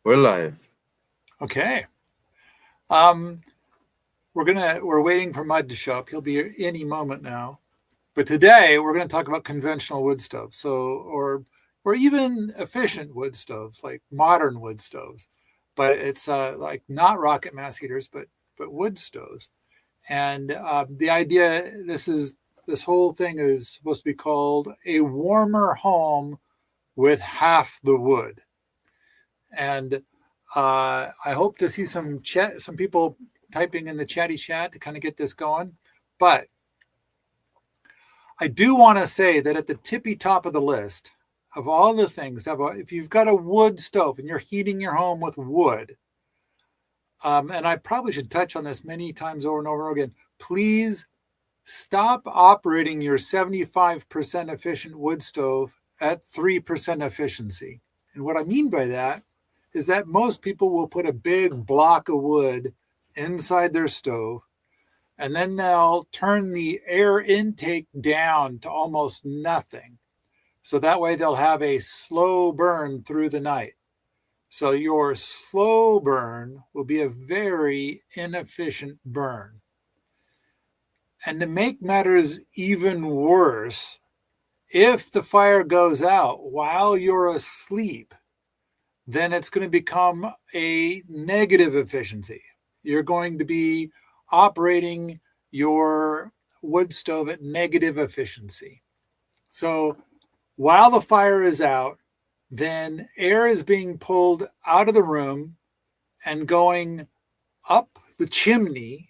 We're live. Okay. We're waiting for Mud to show up. He'll be any moment now. But today we're going to talk about conventional wood stoves. Or even efficient wood stoves, like modern wood stoves. But it's like not rocket mass heaters, but wood stoves. And the idea this whole thing is supposed to be called a warmer home with half the wood. And I hope to see some people typing in the chatty chat to kind of get this going. But I do want to say that at the tippy top of the list of all the things, if you've got a wood stove and you're heating your home with wood, and I probably should touch on this many times over and over again, please stop operating your 75% efficient wood stove at 3% efficiency. And what I mean by that is that most people will put a big block of wood inside their stove, and then they'll turn the air intake down to almost nothing. So that way they'll have a slow burn through the night. So your slow burn will be a very inefficient burn. And to make matters even worse, if the fire goes out while you're asleep, then it's going to become a negative efficiency. You're going to be operating your wood stove at negative efficiency. So while the fire is out, then air is being pulled out of the room and going up the chimney.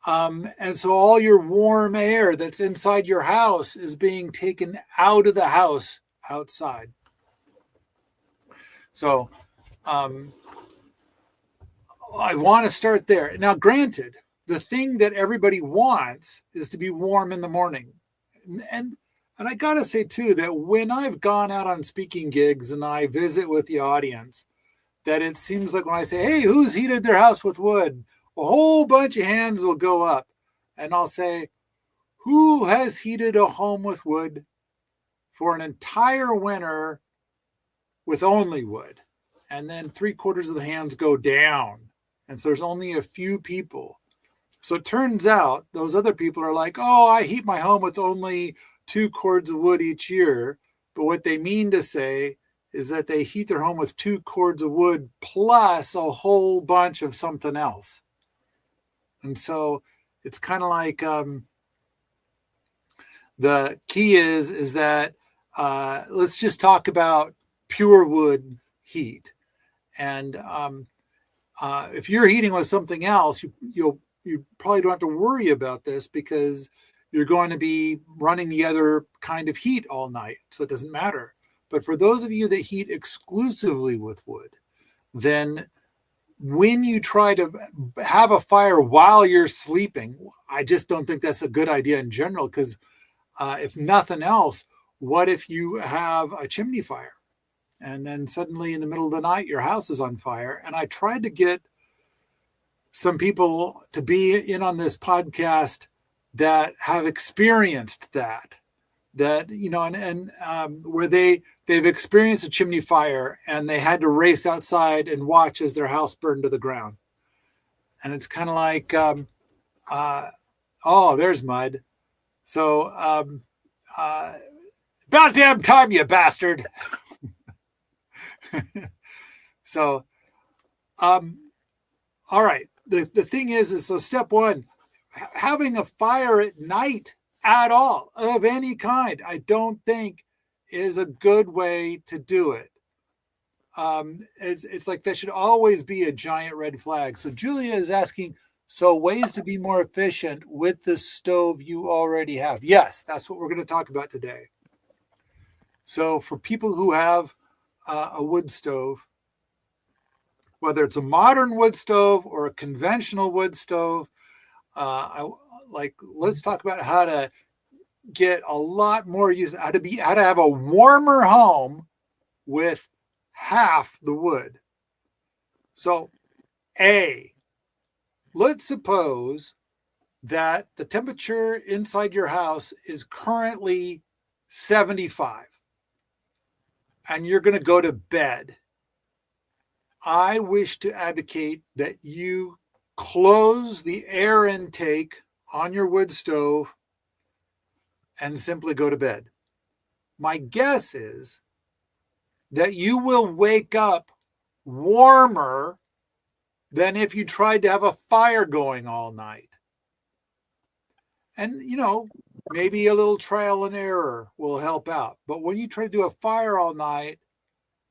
And so all your warm air that's inside your house is being taken out of the house outside. So I want to start there. Now, granted, the thing that everybody wants is to be warm in the morning. And I got to say, too, that when I've gone out on speaking gigs and I visit with the audience, that it seems like when I say, hey, who's heated their house with wood? A whole bunch of hands will go up. And I'll say, who has heated a home with wood for an entire winter with only wood? And then 3/4 of the hands go down. And so there's only a few people. So it turns out those other people are like, oh, I heat my home with only 2 cords of wood each year. But what they mean to say is that they heat their home with 2 cords of wood plus a whole bunch of something else. And so it's kind of like the key is that let's just talk about pure wood heat. And if you're heating with something else, you probably don't have to worry about this because you're going to be running the other kind of heat all night, so it doesn't matter. But for those of you that heat exclusively with wood, then when you try to have a fire while you're sleeping, I just don't think that's a good idea in general because if nothing else, what if you have a chimney fire? And then suddenly in the middle of the night, your house is on fire. And I tried to get some people to be in on this podcast that have experienced that, where they've experienced a chimney fire and they had to race outside and watch as their house burned to the ground. And it's kind of like, oh, there's Mud. So about damn time, you bastard. So, all right. The thing is so step one, having a fire at night at all of any kind, I don't think is a good way to do it. It's like that should always be a giant red flag. So Julia is asking, so ways to be more efficient with the stove you already have. Yes, that's what we're going to talk about today. So for people who have a wood stove, whether it's a modern wood stove or a conventional wood stove, let's talk about how to get a lot more use, how to have a warmer home with half the wood. So, let's suppose that the temperature inside your house is currently 75 and you're going to go to bed. I wish to advocate that you close the air intake on your wood stove and simply go to bed. My guess is that you will wake up warmer than if you tried to have a fire going all night. And, maybe a little trial and error will help out. But when you try to do a fire all night,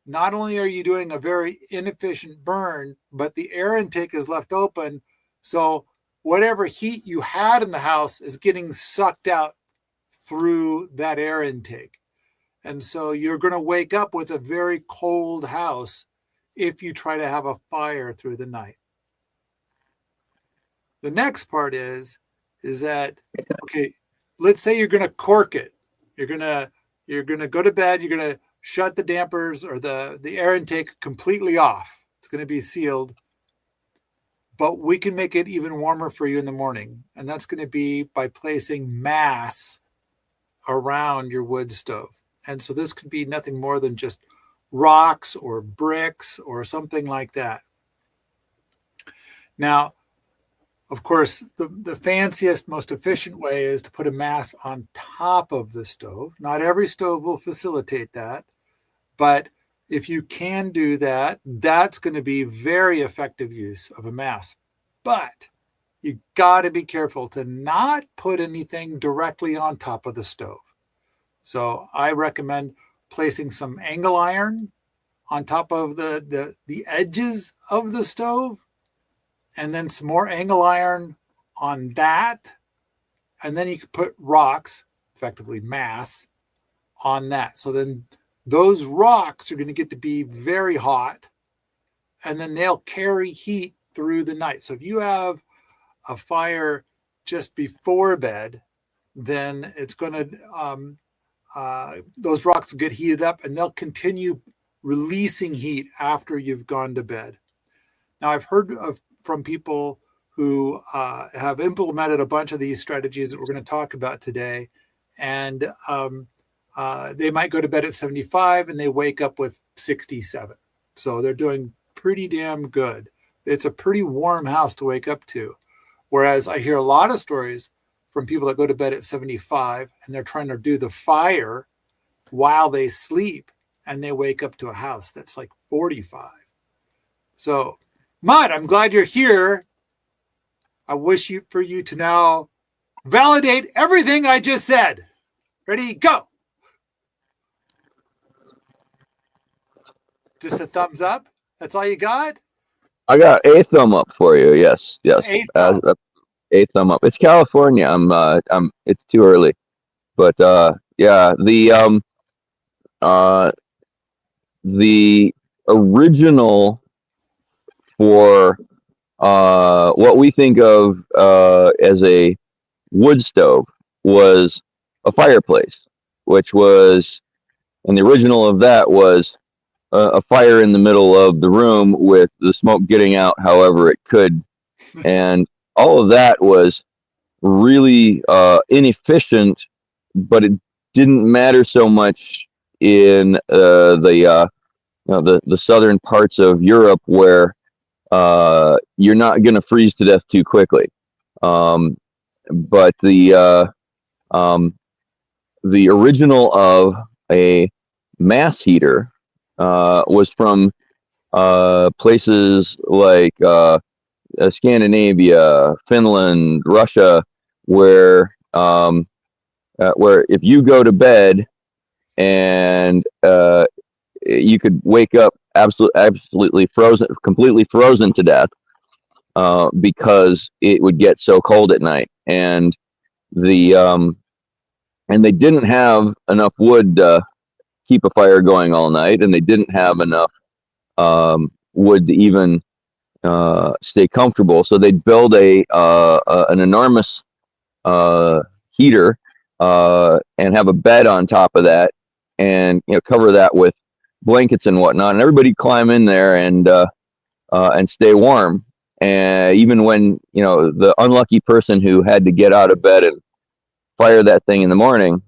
not only are you doing a very inefficient burn, but the air intake is left open. So whatever heat you had in the house is getting sucked out through that air intake. And so you're going to wake up with a very cold house if you try to have a fire through the night. The next part is that, okay, let's say you're going to cork it. You're going to go to bed. You're going to shut the dampers or the air intake completely off. It's going to be sealed. But we can make it even warmer for you in the morning. And that's going to be by placing mass around your wood stove. And so this could be nothing more than just rocks or bricks or something like that. Now, of course, the fanciest, most efficient way is to put a mass on top of the stove. Not every stove will facilitate that, but if you can do that, that's going to be very effective use of a mass. But you got to be careful to not put anything directly on top of the stove. So I recommend placing some angle iron on top of the edges of the stove, and then some more angle iron on that. And then you could put rocks, effectively mass, on that. So then those rocks are going to get to be very hot, and then they'll carry heat through the night. So if you have a fire just before bed, then it's going to, those rocks will get heated up and they'll continue releasing heat after you've gone to bed. Now, I've heard from people who have implemented a bunch of these strategies that we're going to talk about today, and they might go to bed at 75 and they wake up with 67. So they're doing pretty damn good. It's a pretty warm house to wake up to. Whereas I hear a lot of stories from people that go to bed at 75 and they're trying to do the fire while they sleep, and they wake up to a house that's like 45. So, Mud, I'm glad you're here. I wish for you to now validate everything I just said. Ready, go. Just a thumbs up? That's all you got? I got a thumb up for you. Yes. A thumb up. It's California. It's too early, but yeah. The original for what we think of as a wood stove was a fireplace, which was, and the original of that was a fire in the middle of the room with the smoke getting out however it could. And all of that was really inefficient, but it didn't matter so much in the southern parts of Europe where you're not going to freeze to death too quickly. But the original of a mass heater was from places like Scandinavia, Finland, Russia, where if you go to bed and you could wake up absolutely frozen, completely frozen to death because it would get so cold at night, and they didn't have enough wood to keep a fire going all night, and they didn't have enough wood to even stay comfortable. So they'd build an enormous heater and have a bed on top of that, and cover that with blankets and whatnot, and everybody climb in there and stay warm. And even when the unlucky person who had to get out of bed and fire that thing in the morning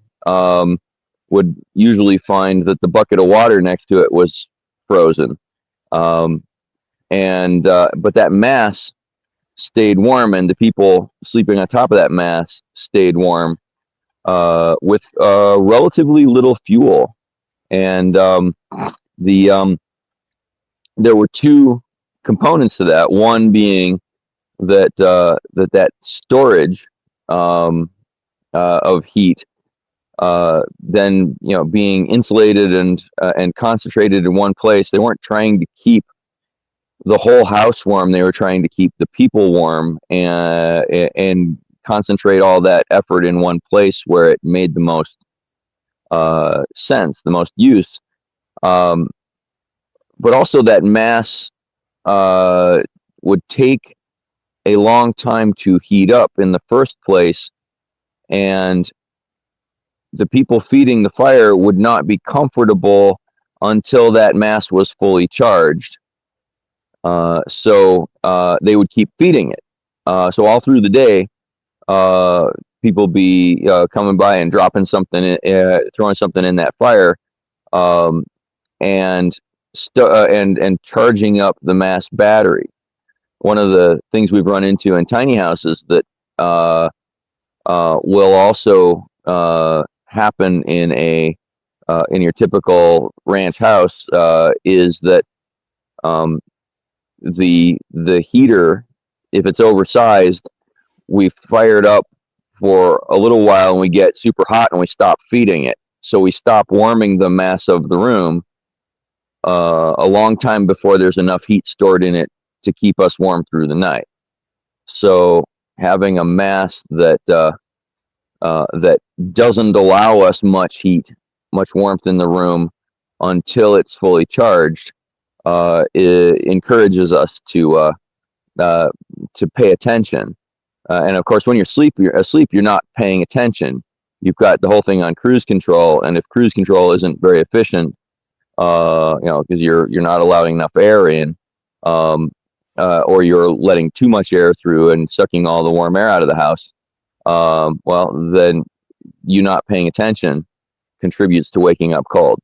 would usually find that the bucket of water next to it was frozen. and but that mass stayed warm, and the people sleeping on top of that mass stayed warm with relatively little fuel. And the there were two components to that. One being that that storage of heat, then being insulated and concentrated in one place. They weren't trying to keep the whole house warm. They were trying to keep the people warm and concentrate all that effort in one place where it made the most sense, the most use. But also that mass would take a long time to heat up in the first place, and the people feeding the fire would not be comfortable until that mass was fully charged. So they would keep feeding it. So all through the day, people be coming by and dropping something, throwing something in that fire, and charging up the mass battery. One of the things we've run into in tiny houses that will also happen in your typical ranch house is that the heater, if it's oversized, we fire it up for a little while and we get super hot and we stop feeding it. So we stop warming the mass of the room a long time before there's enough heat stored in it to keep us warm through the night. So having a mass that that doesn't allow us much heat, much warmth in the room until it's fully charged, it encourages us to pay attention. And of course, when you're asleep, you're not paying attention. You've got the whole thing on cruise control, and if cruise control isn't very efficient, because you're not allowing enough air in, or you're letting too much air through and sucking all the warm air out of the house, well, then you not paying attention contributes to waking up cold.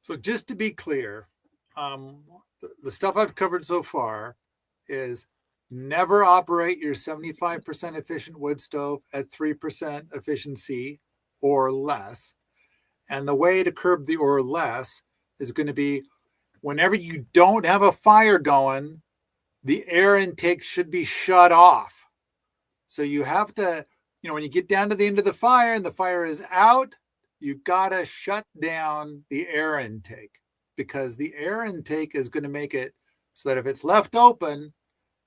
So just to be clear, the stuff I've covered so far is never operate your 75% efficient wood stove at 3% efficiency or less. And the way to curb the or less is going to be whenever you don't have a fire going, the air intake should be shut off. So you have to, when you get down to the end of the fire and the fire is out, you got to shut down the air intake, because the air intake is going to make it so that if it's left open,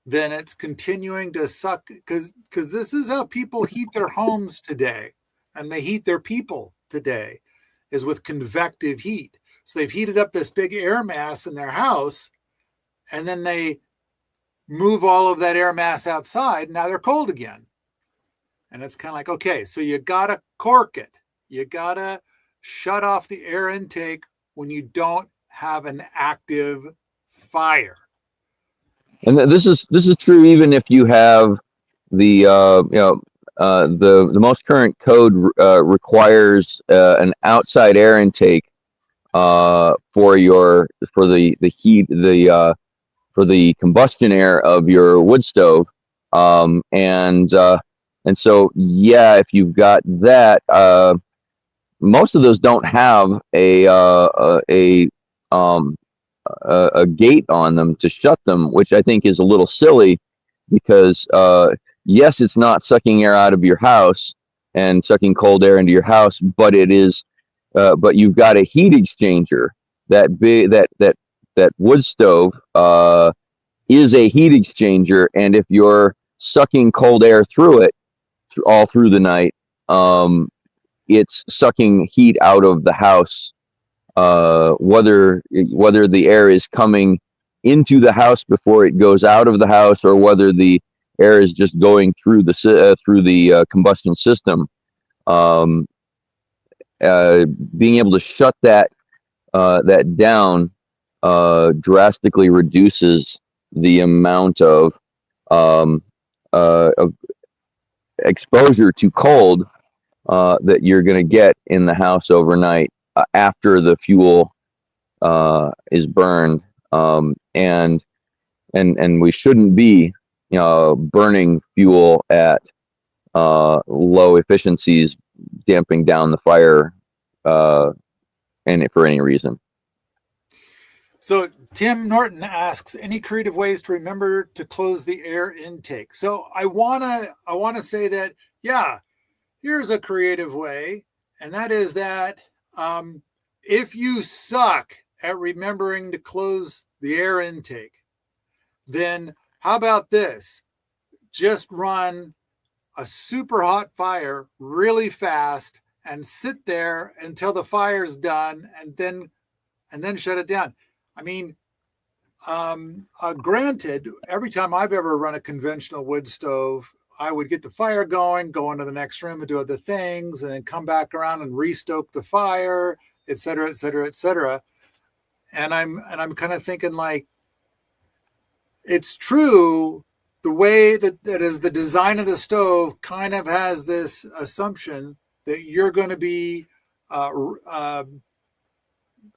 then it's continuing to suck, because this is how people heat their homes today, and they heat their people today, is with convective heat. So they've heated up this big air mass in their house, and then they move all of that air mass outside, and now they're cold again. And it's kind of like, okay, so you got to cork it. You got to shut off the air intake when you don't have an active fire. And this is true even if you have the the most current code requires an outside air intake for the heat, for the combustion air of your wood stove, and so if you've got that, most of those don't have a gate on them to shut them, which I think is a little silly, because yes, it's not sucking air out of your house and sucking cold air into your house, but it is. But you've got a heat exchanger. That wood stove is a heat exchanger, and if you're sucking cold air through it all through the night, it's sucking heat out of the house. Whether the air is coming into the house before it goes out of the house, or whether the air is just going through the combustion system, being able to shut that down drastically reduces the amount of exposure to cold that you're going to get in the house overnight after the fuel is burned And we shouldn't be burning fuel at low efficiencies, damping down the fire, and for any reason. So Tim Norton asks, any creative ways to remember to close the air intake? So I wanna say that, yeah, here's a creative way, and that is that if you suck at remembering to close the air intake, then how about this? Just run a super hot fire really fast and sit there until the fire's done, and then shut it down. I mean, granted, every time I've ever run a conventional wood stove, I would get the fire going, go into the next room and do other things, and then come back around and restoke the fire, et cetera, et cetera, et cetera. And I'm kind of thinking, like, it's true, the way that is the design of the stove kind of has this assumption that you're going to be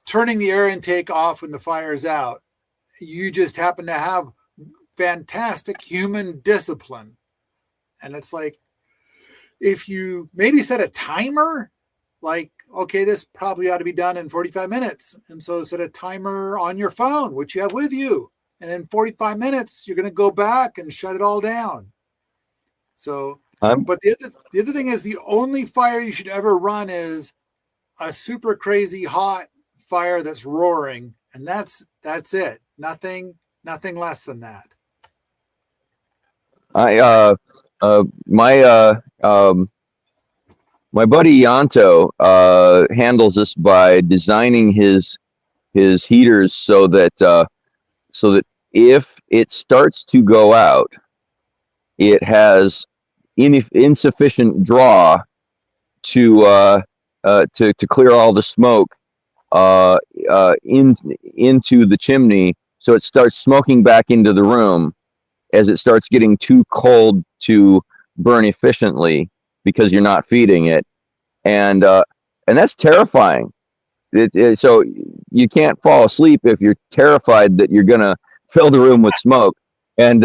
turning the air intake off when the fire is out. You just happen to have fantastic human discipline. And it's like, if you maybe set a timer, like, okay, this probably ought to be done in 45 minutes. And so set a timer on your phone, which you have with you. And in 45 minutes, you're going to go back and shut it all down. So, but the other thing is, the only fire you should ever run is a super crazy hot fire that's roaring. And that's it. Nothing less than that. My buddy Yanto handles this by designing his heaters so that if it starts to go out, it has insufficient draw to clear all the smoke into the chimney, so it starts smoking back into the room as it starts getting too cold to burn efficiently because you're not feeding it, and that's terrifying. So you can't fall asleep if you're terrified that you're gonna fill the room with smoke, and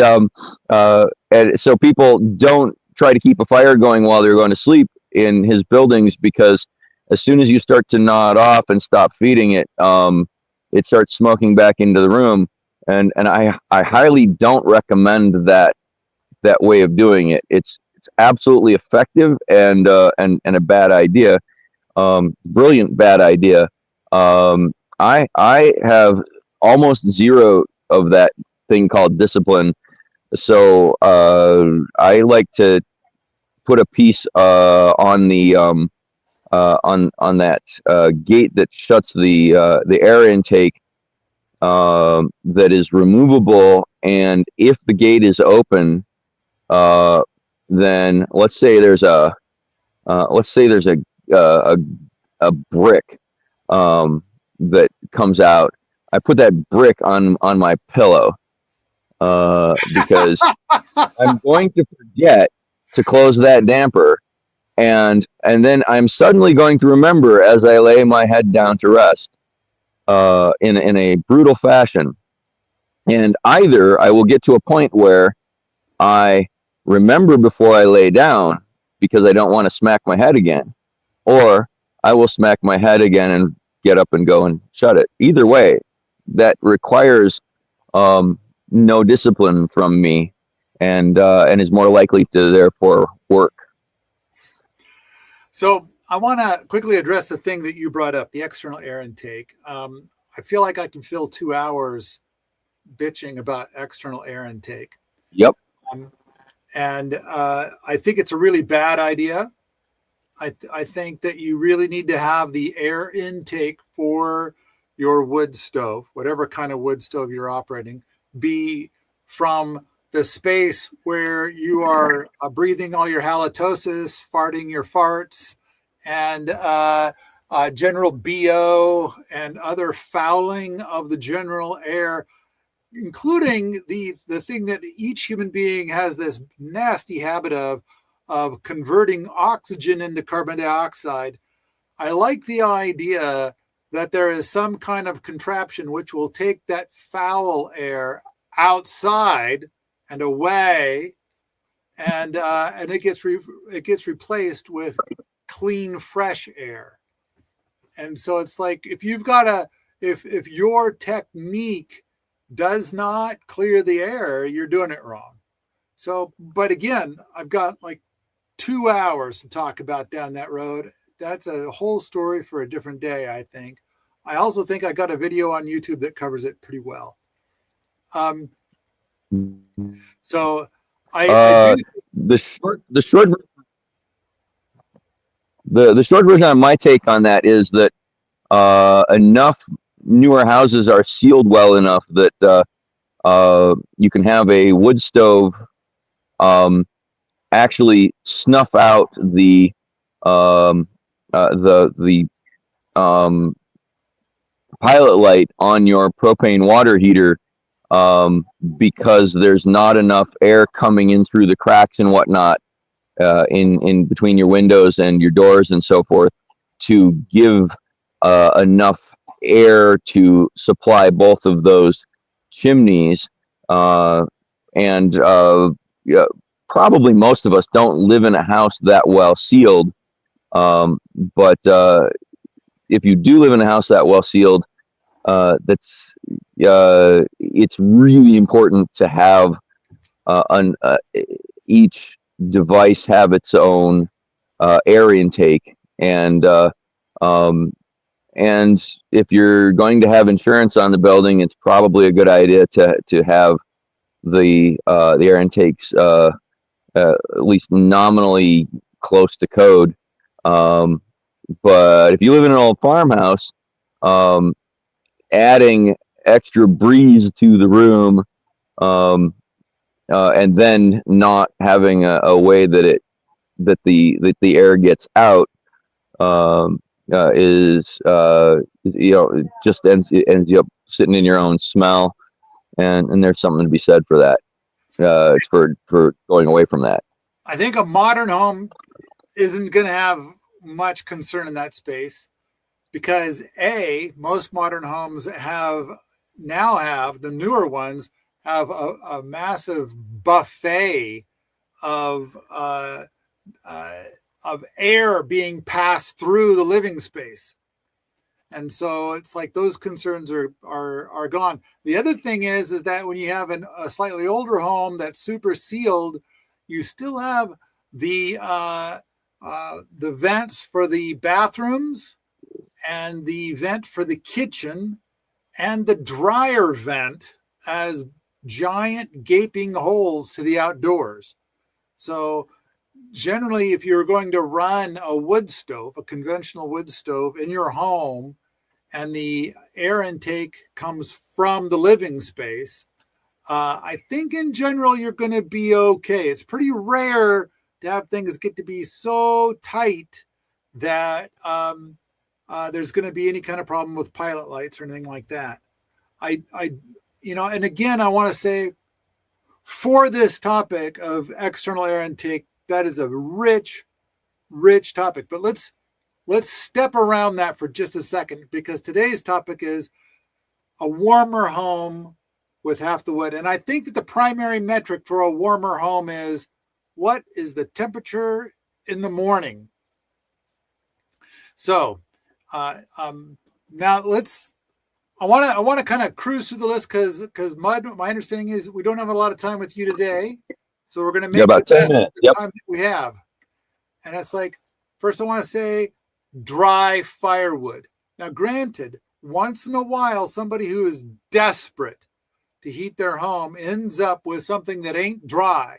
so people don't try to keep a fire going while they're going to sleep in his buildings, because as soon as you start to gnaw it off and stop feeding it, it starts smoking back into the room. And I highly don't recommend that way of doing it. It's absolutely effective and a bad idea, brilliant bad idea. I have almost zero of that thing called discipline, so I like to put a piece on the on that gate that shuts the air intake, that is removable. And if the gate is open, then let's say there's a brick that comes out. I put that brick on my pillow because I'm going to forget to close that damper, and then I'm suddenly going to remember as I lay my head down to rest, in a brutal fashion. And either I will get to a point where I remember before I lay down because I don't want to smack my head again, or I will smack my head again and get up and go and shut it. Either way, that requires no discipline from me, and is more likely to therefore work. So I want to quickly address the thing that you brought up, the external air intake. I feel like I can fill 2 hours bitching about external air intake. Yep. And I think it's a really bad idea. I think that you really need to have the air intake for your wood stove, whatever kind of wood stove you're operating, be from the space where you are breathing all your halitosis, farting your farts, and general BO and other fouling of the general air, including the thing that each human being has this nasty habit of converting oxygen into carbon dioxide. I like the idea that there is some kind of contraption which will take that foul air outside and away, and it gets replaced with clean, fresh air. And so it's like if your technique does not clear the air, you're doing it wrong. So, but again, I've got like 2 hours to talk about down that road. That's a whole story for a different day, I think. I also think I got a video on YouTube that covers it pretty well. So I do. The short version of my take on that is that enough newer houses are sealed well enough that you can have a wood stove actually snuff out the pilot light on your propane water heater, because there's not enough air coming in through the cracks and whatnot in between your windows and your doors and so forth to give enough air to supply both of those chimneys. And yeah, probably most of us don't live in a house that well sealed. But if you do live in a house that well sealed, it's really important to have each device have its own air intake, and if you're going to have insurance on the building, it's probably a good idea to have the air intakes at least nominally close to code. But if you live in an old farmhouse, adding extra breeze to the room, and then not having a way that the air gets out, is just ends you up sitting in your own smell, and there's something to be said for that, for going away from that. I think a modern home isn't going to have much concern in that space, because most modern homes now have the newer ones have a massive buffet of air being passed through the living space. And so it's like those concerns are gone. The other thing is that when you have a slightly older home that's super sealed, you still have the vents for the bathrooms and the vent for the kitchen and the dryer vent as giant gaping holes to the outdoors. So generally, if you're going to run a wood stove, a conventional wood stove in your home, and the air intake comes from the living space, I think in general you're going to be okay. It's pretty rare to have things get to be so tight that there's going to be any kind of problem with pilot lights or anything like that. And again, I want to say, for this topic of external air intake, that is a rich topic. But let's step around that for just a second, because today's topic is a warmer home with half the wood. And I think that the primary metric for a warmer home is, what is the temperature in the morning? So now I want to kind of cruise through the list, because my understanding is we don't have a lot of time with you today. So we're going to make about 10 minutes. The time that we have. And it's like, first I want to say dry firewood. Now, granted, once in a while, somebody who is desperate to heat their home ends up with something that ain't dry.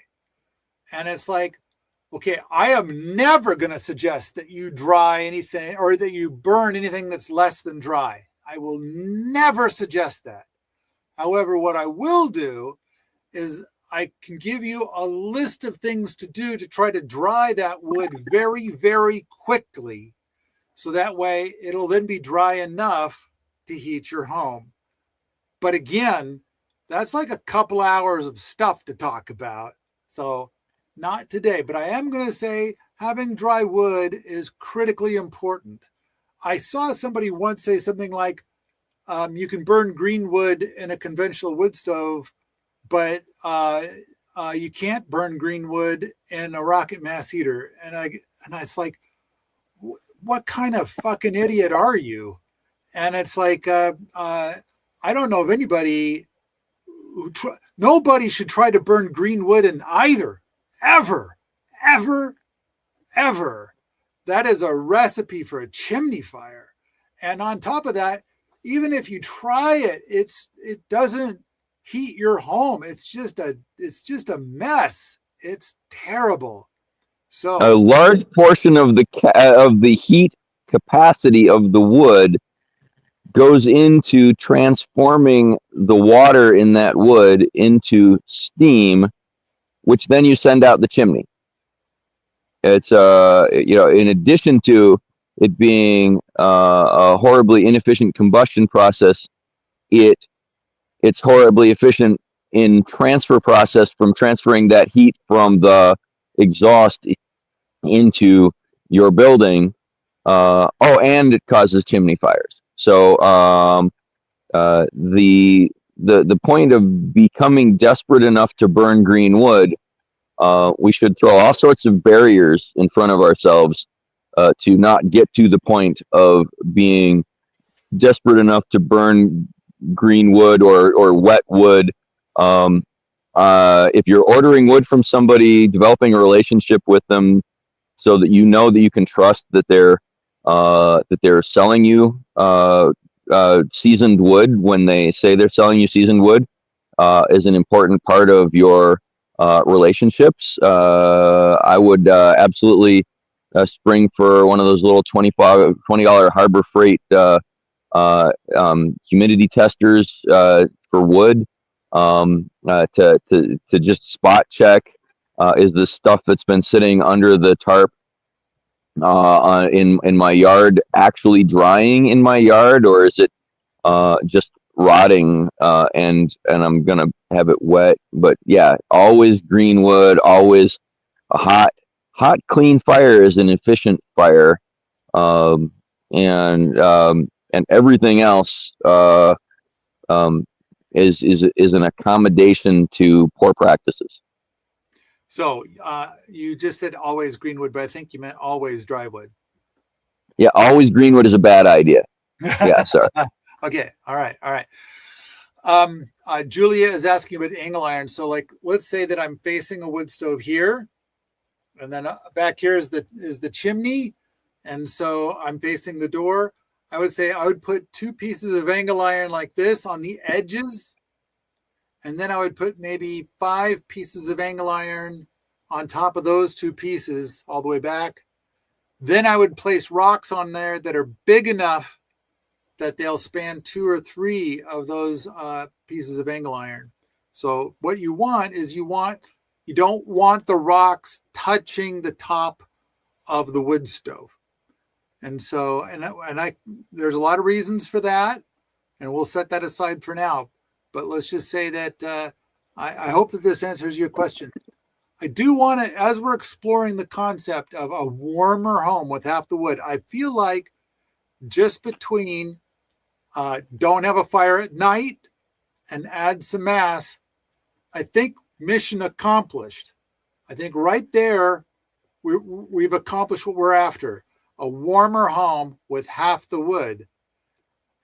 And it's like, okay, I am never going to suggest that you dry anything or that you burn anything that's less than dry. I will never suggest that. However, what I will do is I can give you a list of things to do to try to dry that wood very, very quickly. So that way it'll then be dry enough to heat your home. But again, that's like a couple hours of stuff to talk about. So not today, but I am going to say having dry wood is critically important. I saw somebody once say something like, you can burn green wood in a conventional wood stove, but you can't burn green wood in a rocket mass heater. And it's like, what kind of fucking idiot are you? And it's like, I don't know of anybody nobody should try to burn green wood in either, ever, ever, ever. That is a recipe for a chimney fire. And on top of that, even if you try it, it doesn't heat your home. It's just a mess. It's terrible. So a large portion of the heat capacity of the wood goes into transforming the water in that wood into steam, which then you send out the chimney. It's in addition to it being a horribly inefficient combustion process, it's horribly efficient in transfer process from transferring that heat from the exhaust into your building. And it causes chimney fires. So the point of becoming desperate enough to burn green wood, we should throw all sorts of barriers in front of ourselves to not get to the point of being desperate enough to burn green wood or wet wood. If you're ordering wood from somebody, developing a relationship with them so that you know that you can trust that they're selling you seasoned wood when they say they're selling you seasoned wood is an important part of your relationships. I would spring for one of those little $20 Harbor Freight humidity testers for wood to just spot check. Is the stuff that's been sitting under the tarp in my yard actually drying in my yard, or is it just rotting and I'm gonna have it wet? But yeah, always green wood, always a hot clean fire is an efficient fire, and everything else is an accommodation to poor practices. So you just said always green wood, but I think you meant always dry wood. Yeah, always green wood is a bad idea. Yeah, sorry. Okay, all right. Julia is asking about angle iron. So, like, let's say that I'm facing a wood stove here, and then back here is the chimney, and so I'm facing the door. I would say I would put 2 pieces of angle iron like this on the edges, and then I would put maybe 5 pieces of angle iron on top of those 2 pieces all the way back. Then I would place rocks on there that are big enough that they'll span 2 or 3 of those pieces of angle iron. So what you want is you don't want the rocks touching the top of the wood stove. And so, there's a lot of reasons for that, and we'll set that aside for now. But let's just say that I hope that this answers your question. I do want to, as we're exploring the concept of a warmer home with half the wood, I feel like just between don't have a fire at night and add some mass, I think mission accomplished. I think right there, we've accomplished what we're after. A warmer home with half the wood.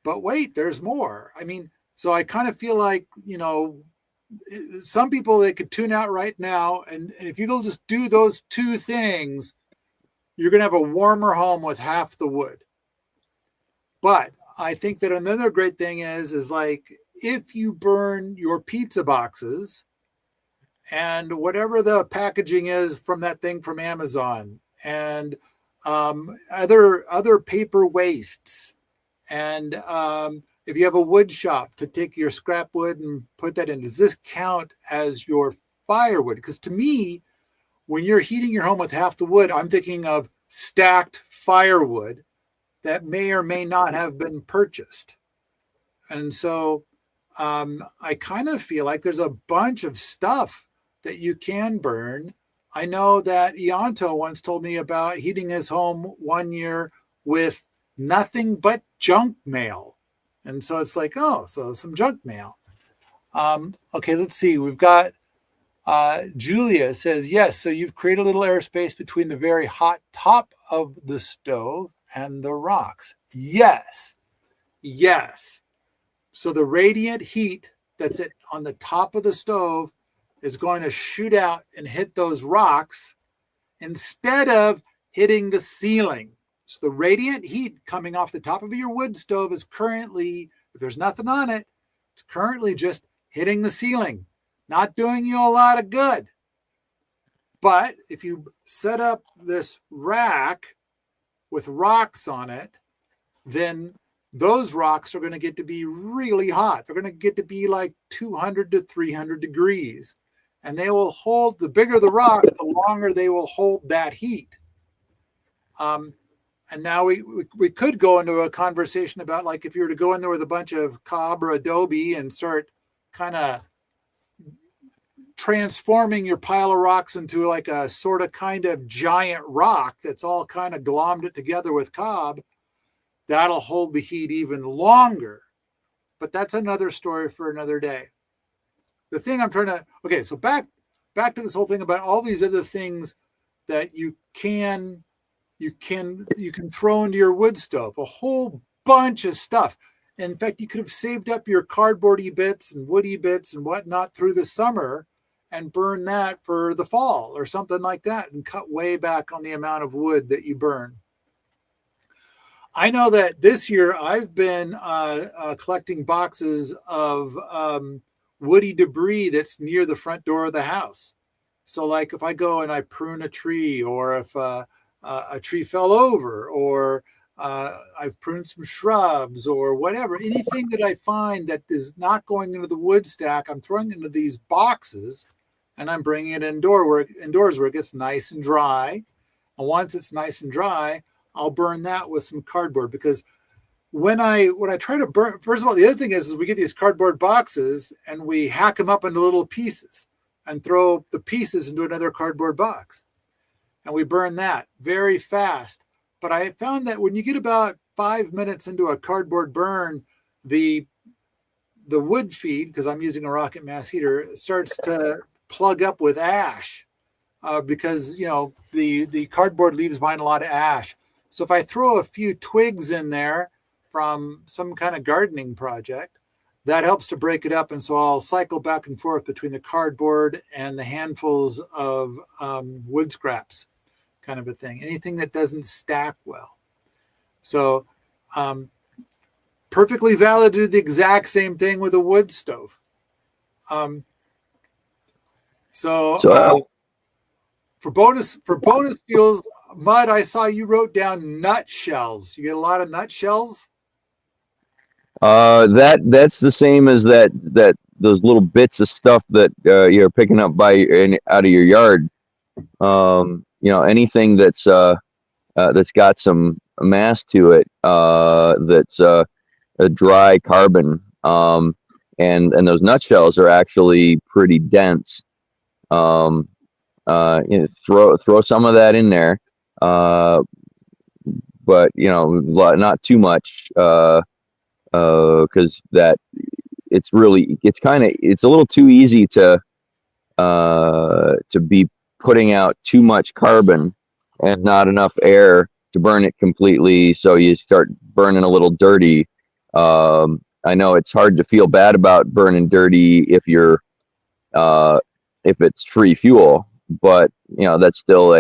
But wait, there's more. I mean, so I kind of feel like, some people, they could tune out right now. And if you go just do those 2 things, you're going to have a warmer home with half the wood. But I think that another great thing is like, if you burn your pizza boxes and whatever the packaging is from that thing from Amazon and other paper wastes, and if you have a wood shop to take your scrap wood and put that in, does this count as your firewood? Because to me, when you're heating your home with half the wood, I'm thinking of stacked firewood that may or may not have been purchased. And so I kind of feel like there's a bunch of stuff that you can burn. I know that Ianto once told me about heating his home one year with nothing but junk mail. And so it's like, oh, so some junk mail. Okay, let's see. We've got Julia says, yes, so you've created a little airspace between the very hot top of the stove and the rocks. Yes, yes. So the radiant heat that's on the top of the stove is going to shoot out and hit those rocks instead of hitting the ceiling. So the radiant heat coming off the top of your wood stove is currently, if there's nothing on it, it's currently just hitting the ceiling, not doing you a lot of good. But if you set up this rack with rocks on it, then those rocks are going to get to be really hot. They're going to get to be like 200 to 300 degrees. And they will hold, the bigger the rock, the longer they will hold that heat. And now we could go into a conversation about, like, if you were to go in there with a bunch of cob or adobe and start kind of transforming your pile of rocks into like a sort of kind of giant rock that's all kind of glommed it together with cob, that'll hold the heat even longer. But that's another story for another day. The thing I'm trying to, okay, so back to this whole thing about all these other things that you can throw into your wood stove, a whole bunch of stuff. In fact, you could have saved up your cardboardy bits and woody bits and whatnot through the summer and burn that for the fall or something like that and cut way back on the amount of wood that you burn. I know that this year I've been collecting boxes of woody debris that's near the front door of the house. So like if I go and I prune a tree, or if a tree fell over, or I've pruned some shrubs or whatever, anything that I find that is not going into the wood stack, I'm throwing into these boxes and I'm bringing it indoors where it gets nice and dry. And once it's nice and dry, I'll burn that with some cardboard, because when I try to burn, first of all, the other thing is we get these cardboard boxes and we hack them up into little pieces and throw the pieces into another cardboard box. And we burn that very fast. But I found that when you get about 5 minutes into a cardboard burn, the wood feed, because I'm using a rocket mass heater, starts to plug up with ash because, you know, the cardboard leaves behind a lot of ash. So if I throw a few twigs in there from some kind of gardening project, that helps to break it up. And so I'll cycle back and forth between the cardboard and the handfuls of wood scraps, kind of a thing. Anything that doesn't stack well. So perfectly valid to do the exact same thing with a wood stove. So for bonus fuels, Mud, I saw you wrote down nutshells. You get a lot of nutshells? That's the same as that those little bits of stuff that you're picking up out of your yard. You know, anything that's got some mass to it, that's a dry carbon, and those nutshells are actually pretty dense. You know, throw some of that in there, but you know, not too much, because that it's a little too easy to be putting out too much carbon and not enough air to burn it completely, so you start burning a little dirty. I know it's hard to feel bad about burning dirty if it's free fuel, but you know, that's still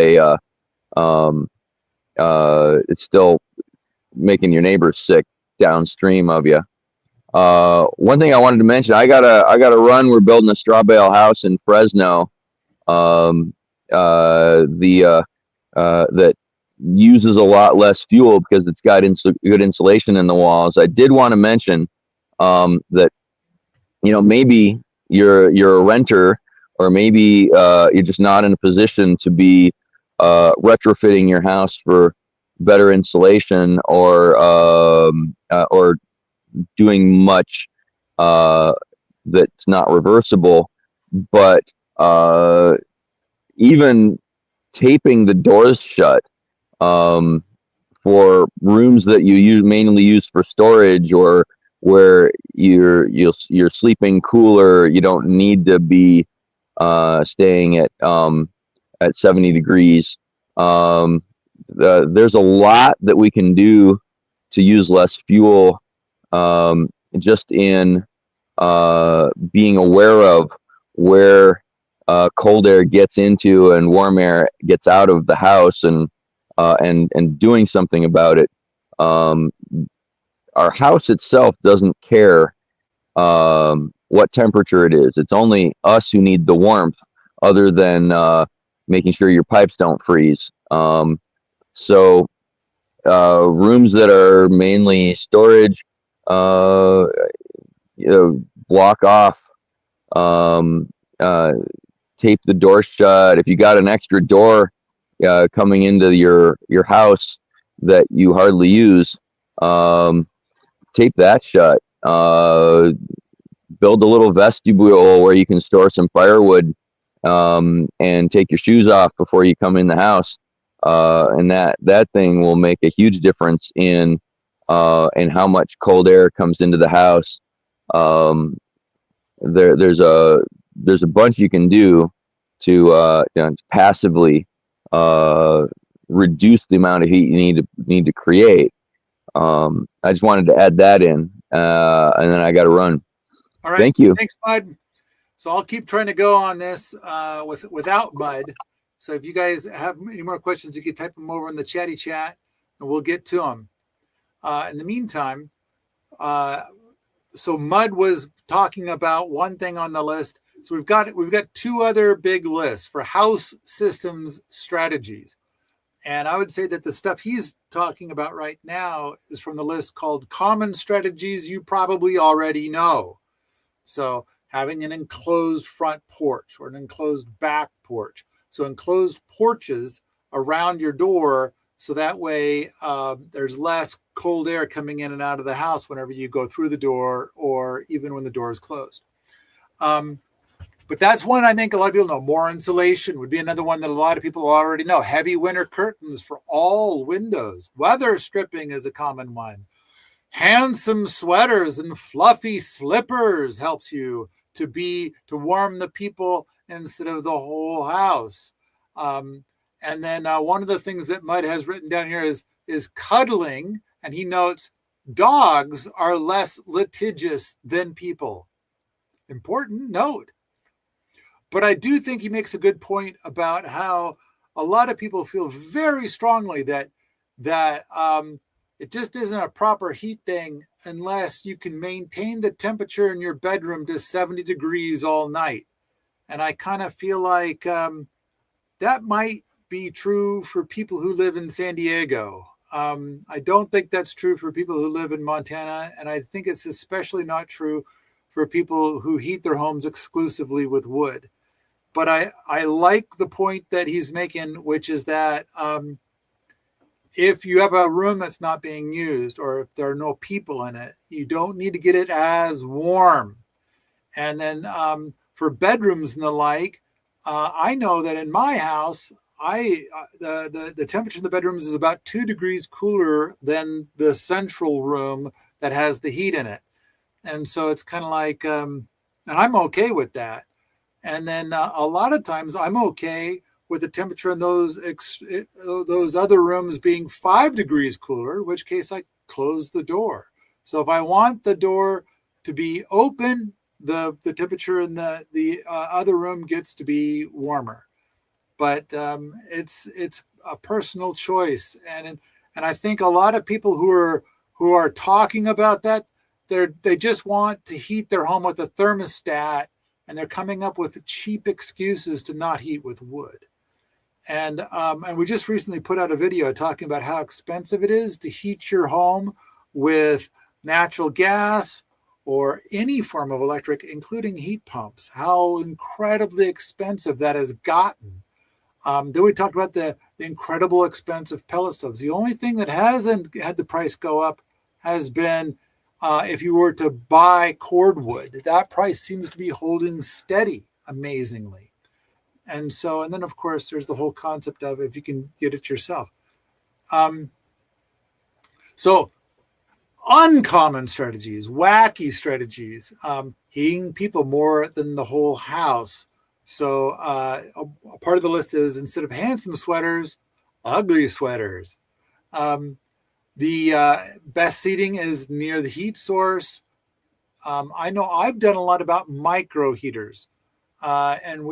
it's still making your neighbors sick downstream of you. One thing I wanted to mention, I got a run. We're building a straw bale house in Fresno. That uses a lot less fuel because it's got good insulation in the walls. I did want to mention that, you know, maybe you're a renter, or maybe you're just not in a position to be retrofitting your house for better insulation, or doing much that's not reversible. But even taping the doors shut for rooms that you mainly use for storage, or where you're sleeping cooler, you don't need to be staying at 70 degrees. There's a lot that we can do to use less fuel, just in being aware of where cold air gets into and warm air gets out of the house, and doing something about it. Um, our house itself doesn't care what temperature it is. It's only us who need the warmth, other than making sure your pipes don't freeze. So rooms that are mainly storage, uh, block off, um, uh, tape the door shut. If you got an extra door coming into your house that you hardly use, tape that shut. Build a little vestibule where you can store some firewood, and take your shoes off before you come in the house. And that thing will make a huge difference in how much cold air comes into the house. There's a bunch you can do to passively reduce the amount of heat you need to create. I just wanted to add that in, and then I got to run. All right. Thank you. Thanks, Bud. So I'll keep trying to go on this without Bud. So if you guys have any more questions, you can type them over in the chatty chat, and we'll get to them. In the meantime, so Mud was talking about one thing on the list. So we've got two other big lists for house systems strategies. And I would say that the stuff he's talking about right now is from the list called Common Strategies You Probably Already Know. So having an enclosed front porch or an enclosed back porch. So enclosed porches around your door, so that way there's less cold air coming in and out of the house whenever you go through the door, or even when the door is closed. But that's one I think a lot of people know. More insulation would be another one that a lot of people already know. Heavy winter curtains for all windows. Weather stripping is a common one. Handsome sweaters and fluffy slippers helps you to warm the people instead of the whole house. And then one of the things that Mud has written down here is cuddling, and he notes dogs are less litigious than people. Important note. But I do think he makes a good point about how a lot of people feel very strongly that it just isn't a proper heat thing unless you can maintain the temperature in your bedroom to 70 degrees all night. And I kind of feel like that might be true for people who live in San Diego. I don't think that's true for people who live in Montana. And I think it's especially not true for people who heat their homes exclusively with wood. But I like the point that he's making, which is that if you have a room that's not being used, or if there are no people in it, you don't need to get it as warm. And then for bedrooms and the like, I know that in my house, the temperature in the bedrooms is about 2 degrees cooler than the central room that has the heat in it. And so it's kind of like, and I'm okay with that. And then a lot of times I'm okay with the temperature in those other rooms being 5 degrees cooler, in which case I close the door. So if I want the door to be open, the temperature in the other room gets to be warmer. But it's a personal choice, and I think a lot of people who are talking about that, they just want to heat their home with a thermostat, and they're coming up with cheap excuses to not heat with wood. And we just recently put out a video talking about how expensive it is to heat your home with natural gas or any form of electric, including heat pumps, how incredibly expensive that has gotten. Then we talked about the incredible expense of pellet stoves. The only thing that hasn't had the price go up has been if you were to buy cordwood. That price seems to be holding steady, amazingly. And then, of course, there's the whole concept of if you can get it yourself. So uncommon strategies, wacky strategies, heating people more than the whole house. So a part of the list is, instead of handsome sweaters, ugly sweaters. The best seating is near the heat source. I know I've done a lot about micro heaters. And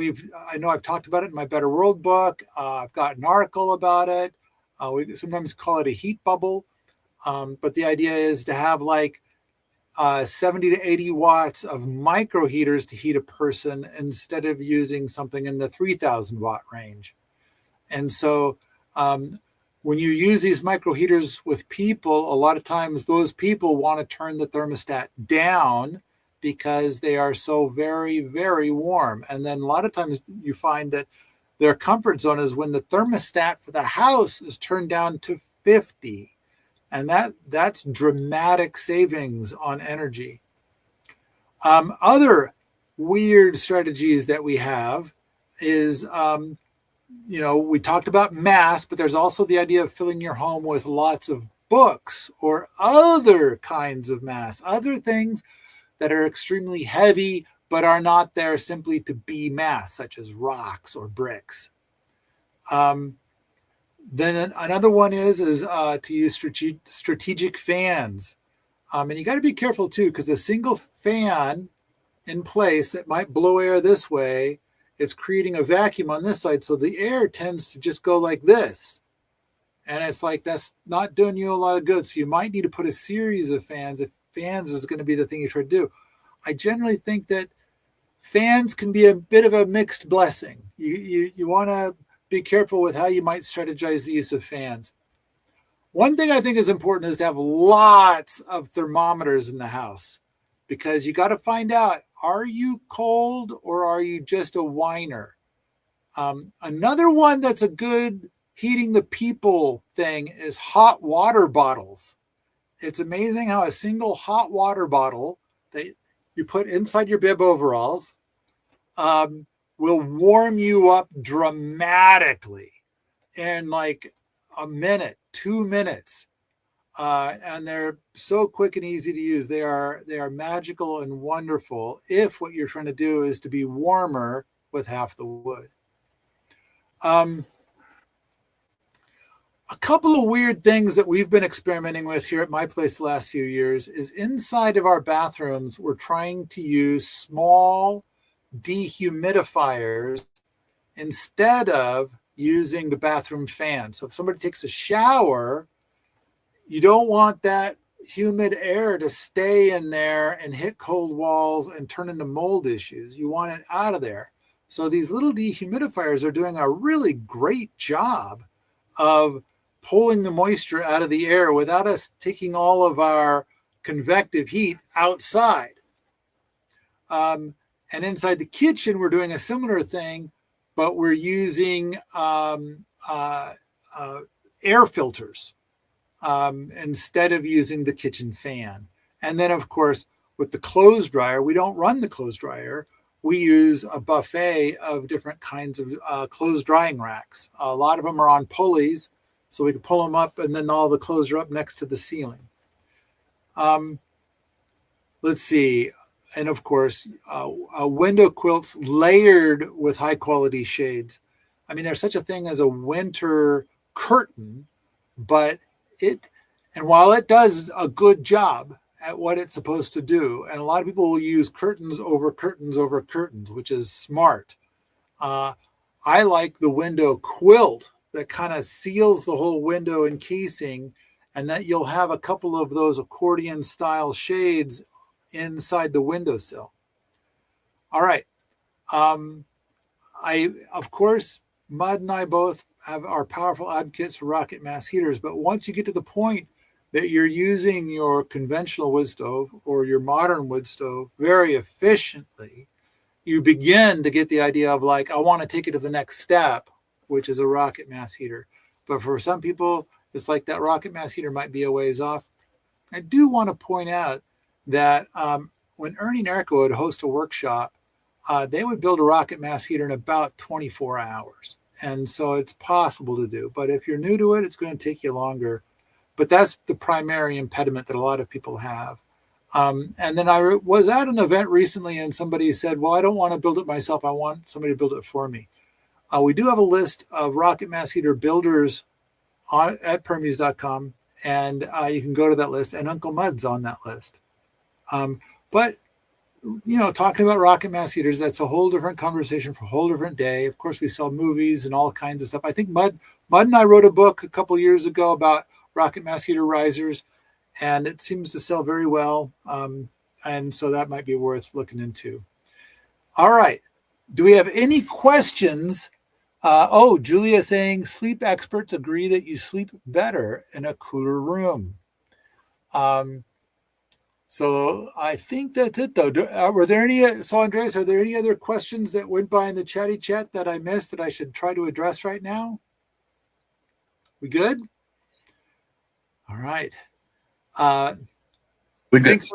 I know I've talked about it in my Better World book. I've got an article about it. We sometimes call it a heat bubble. But the idea is to have like 70 to 80 watts of micro heaters to heat a person instead of using something in the 3,000 watt range. And so when you use these micro heaters with people, a lot of times those people want to turn the thermostat down because they are so very, very warm. And then a lot of times you find that their comfort zone is when the thermostat for the house is turned down to 50. And that's dramatic savings on energy. Other weird strategies that we have is, we talked about mass, but there's also the idea of filling your home with lots of books or other kinds of mass, other things that are extremely heavy, but are not there simply to be mass, such as rocks or bricks. Then another one is to use strategic fans. And you got to be careful too, because a single fan in place that might blow air this way, it's creating a vacuum on this side. So the air tends to just go like this. And it's like, that's not doing you a lot of good. So you might need to put a series of fans if fans is going to be the thing you try to do. I generally think that fans can be a bit of a mixed blessing. You want to be careful with how you might strategize the use of fans. One thing I think is important is to have lots of thermometers in the house, because you got to find out, are you cold or are you just a whiner? Another one that's a good heating the people thing is hot water bottles. It's amazing how a single hot water bottle that you put inside your bib overalls will warm you up dramatically in like a minute, 2 minutes. And they're so quick and easy to use. They are magical and wonderful if what you're trying to do is to be warmer with half the wood. A couple of weird things that we've been experimenting with here at my place the last few years is inside of our bathrooms, we're trying to use small dehumidifiers instead of using the bathroom fan. So if somebody takes a shower, you don't want that humid air to stay in there and hit cold walls and turn into mold issues. You want it out of there. So these little dehumidifiers are doing a really great job of pulling the moisture out of the air without us taking all of our convective heat outside. And inside the kitchen, we're doing a similar thing, but we're using air filters instead of using the kitchen fan. And then, of course, with the clothes dryer, we don't run the clothes dryer. We use a buffet of different kinds of clothes drying racks. A lot of them are on pulleys, so we can pull them up, and then all the clothes are up next to the ceiling. Let's see. And of course, window quilts layered with high quality shades. I mean, there's such a thing as a winter curtain, but while it does a good job at what it's supposed to do, and a lot of people will use curtains over curtains over curtains, which is smart. I like the window quilt that kind of seals the whole window encasing, and that you'll have a couple of those accordion style shades inside the windowsill. All right. Of course, Mud and I both are powerful advocates for rocket mass heaters, but once you get to the point that you're using your conventional wood stove or your modern wood stove very efficiently, you begin to get the idea of like, I want to take it to the next step, which is a rocket mass heater. But for some people, it's like that rocket mass heater might be a ways off. I do want to point out that when Ernie and Erica would host a workshop, they would build a rocket mass heater in about 24 hours. And so it's possible to do. But if you're new to it, it's going to take you longer. but that's the primary impediment that a lot of people have. And then I was at an event recently and somebody said, well, I don't want to build it myself. I want somebody to build it for me. We do have a list of rocket mass heater builders at Permies.com, and you can go to that list, and Uncle Mud's on that list. But, talking about rocket mass heaters, that's a whole different conversation for a whole different day. Of course, we sell movies and all kinds of stuff. I think Mud and I wrote a book a couple years ago about rocket mass heater risers, and it seems to sell very well. And so that might be worth looking into. All right. Do we have any questions? Julia saying sleep experts agree that you sleep better in a cooler room. So I think that's it, though. Were there any? So Andreas, are there any other questions that went by in the chatty chat that I missed that I should try to address right now? We good? All right. We good. Thanks.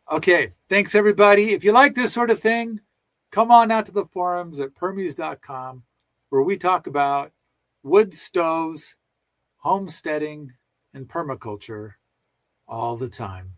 Okay. Thanks, everybody. If you like this sort of thing, come on out to the forums at Permies.com, where we talk about wood stoves, homesteading, and permaculture all the time.